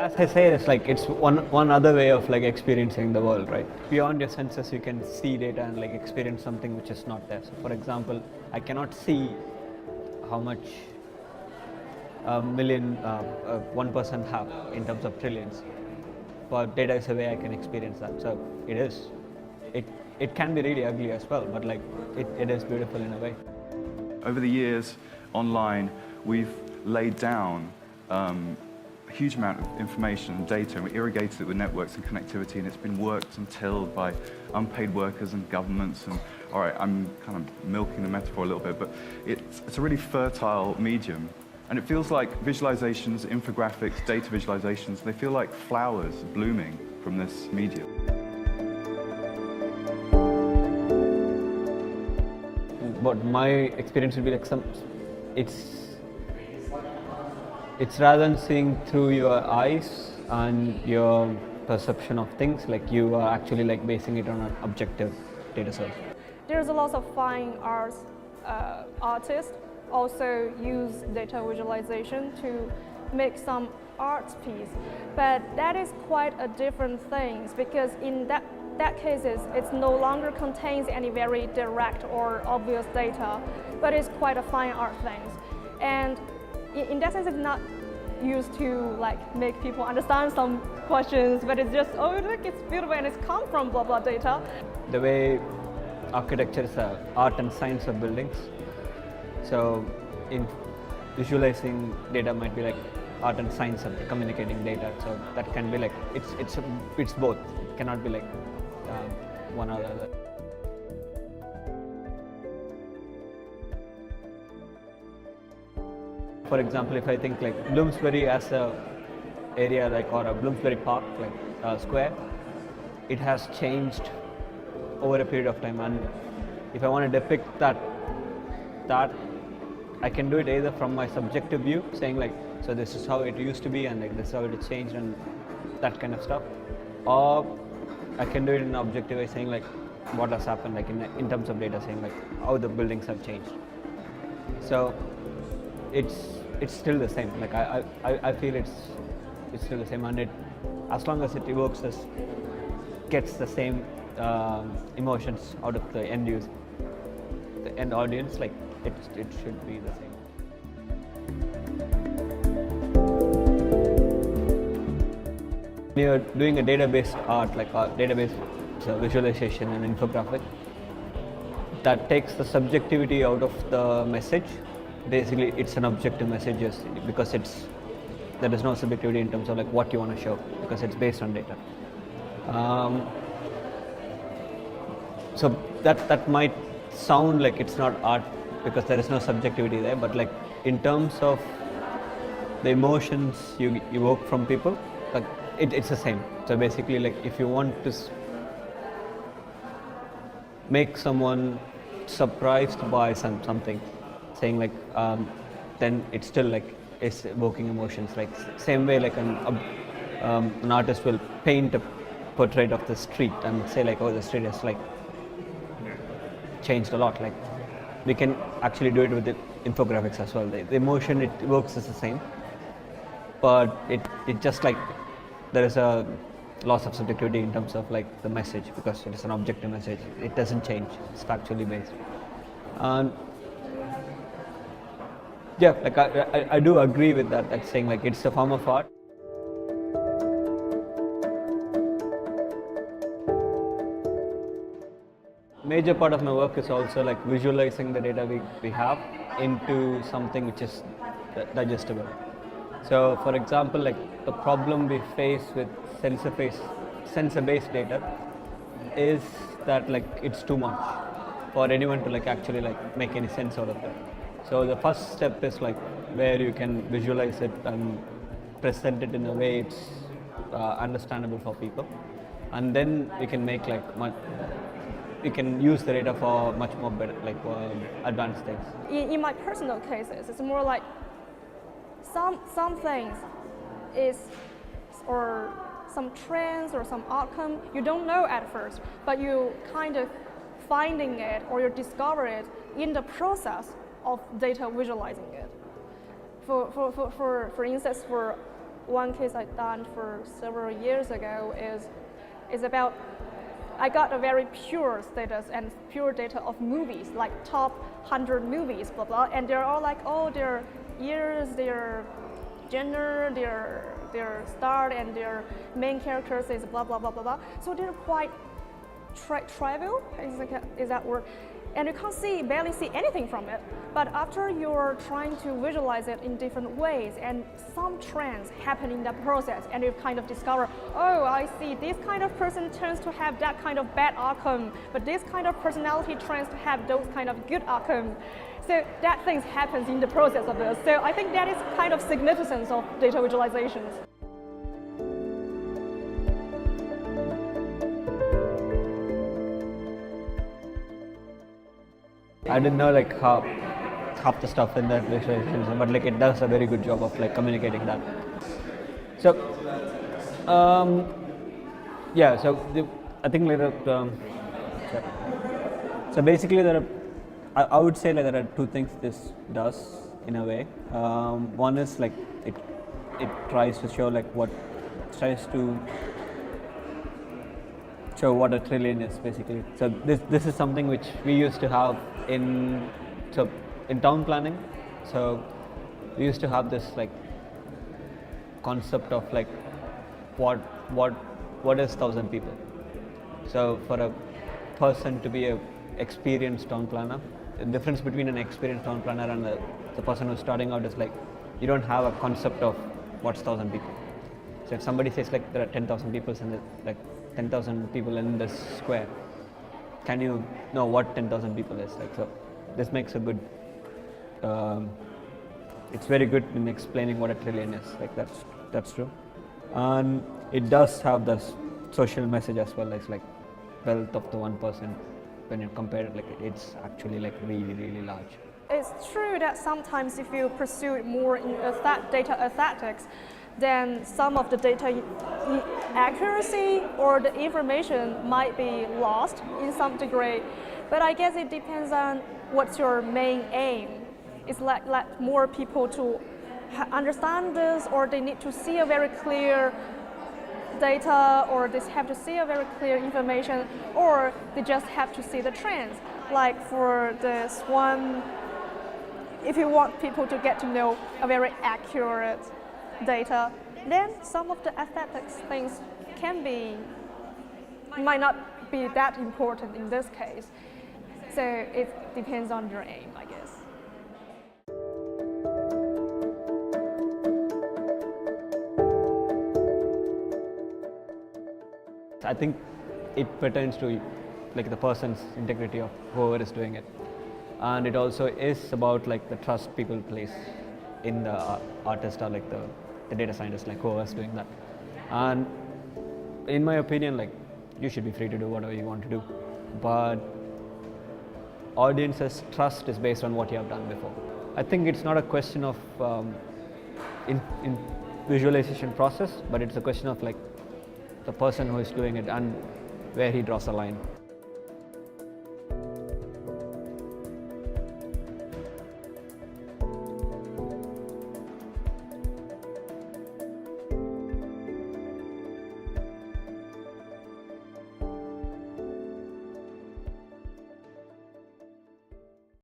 As I say, it's like it's one other way of like experiencing the world, right? Beyond your senses, you can see data and like experience something which is not there. So, for example, I cannot see how much a million one person have in terms of trillions, but data is a way I can experience that. So it can be really ugly as well, but like it is beautiful in a way. Over the years, online, we've laid down a huge amount of information and data, and we irrigated it with networks and connectivity, and it's been worked and tilled by unpaid workers and governments. And all right, I'm kind of milking the metaphor a little bit, but it's a really fertile medium. And it feels like visualizations, infographics, data visualizations, they feel like flowers blooming from this medium. But my experience would be like it's rather than seeing through your eyes and your perception of things, like you are actually like basing it on an objective data source. There's a lot of fine arts artists also use data visualization to make some art piece, but that is quite a different thing, because in that cases it no longer contains any very direct or obvious data, but it's quite a fine art thing. And in that sense, it's not used to like make people understand some questions, but it's just, oh look, it's beautiful and it's come from blah blah data. The way architecture is art and science of buildings. So in visualizing data might be like art and science of communicating data. So that can be like it's both. It cannot be like one or the other. For example, if I think like Bloomsbury as a area like, or a Bloomsbury Park, like a square, it has changed over a period of time, and if I want to depict that I can do it either from my subjective view, saying like, so this is how it used to be and like this is how it changed and that kind of stuff, or I can do it in an objective way, saying like what has happened, like in terms of data, saying like how the buildings have changed. So it's still the same. Like I feel it's still the same, and it, as long as it evokes this, gets the same emotions out of the end user, the end audience, like it should be the same. When you're doing a database art, like a database visualization and infographic, that takes the subjectivity out of the message. Basically, it's an objective message because there is no subjectivity in terms of like what you want to show, because it's based on data. So that might sound like it's not art because there is no subjectivity there, but like in terms of the emotions you evoke from people, like it's the same. So basically, like if you want to make someone surprised by something, saying like then it's still like it's evoking emotions. Like same way like an artist will paint a portrait of the street and say like, oh, the street is like changed a lot. Like we can actually do it with the infographics as well. The emotion it evokes is the same, but it just like there is a loss of subjectivity in terms of like the message, because it is an objective message. It doesn't change. It's factually based. And yeah, like I do agree with that. Like saying like it's a form of art. Major part of my work is also like visualizing the data we have into something which is digestible. So for example, like the problem we face with sensor-based data is that like it's too much for anyone to like actually like make any sense out of it. So the first step is like where you can visualize it and present it in a way it's understandable for people, and then we can make like we can use the data for much more better, like advanced things. In my personal cases, it's more like some things is, or some trends or some outcome you don't know at first, but you kind of finding it or you discover it in the process of data visualizing it. For instance, for one case I've done for several years ago is about I got a very pure status and pure data of movies, like top 100 movies, blah blah, and they're all like, oh, their years, their gender, their star, and their main characters is blah blah blah blah blah. So they're quite trivial. Is that word? And you can't barely see anything from it. But after you're trying to visualize it in different ways, and some trends happen in that process, and you kind of discover, oh, I see this kind of person tends to have that kind of bad outcome, but this kind of personality tends to have those kind of good outcome. So that things happens in the process of this. So I think that is kind of significance of data visualizations. I didn't know like half the stuff in that visualization, but like it does a very good job of like communicating that. So, yeah. So I think like so basically there are, I would say like there are two things this does in a way. One is like it tries to show like show what a trillion is basically. So this is something which we used to have in town planning. So we used to have this like concept of like what is 1,000 people. So for a person to be a experienced town planner, the difference between an experienced town planner and the person who's starting out is like you don't have a concept of what's 1,000 people. So if somebody says like there are 10,000 people and like 10,000 people in this square, can you know what 10,000 people is like? So this makes a good it's very good in explaining what a trillion is, like that's true. And it does have this social message as well. It's like wealth of the one person. When you compare it, like it's actually like really large. It's true that sometimes if you pursue it more in data aesthetics, then some of the data accuracy or the information might be lost in some degree. But I guess it depends on what's your main aim. It's like more people to understand this, or they need to see a very clear data, or they have to see a very clear information, or they just have to see the trends. Like for this one, if you want people to get to know a very accurate data, then some of the aesthetics things might not be that important in this case. So it depends on your aim, I guess. I think it pertains to like the person's integrity of whoever is doing it, and it also is about like the trust people place in the artist or like the data scientist, like whoever's doing that. And in my opinion, like you should be free to do whatever you want to do, but audience's trust is based on what you have done before. I think it's not a question of in visualization process, but it's a question of like the person who is doing it and where he draws a line.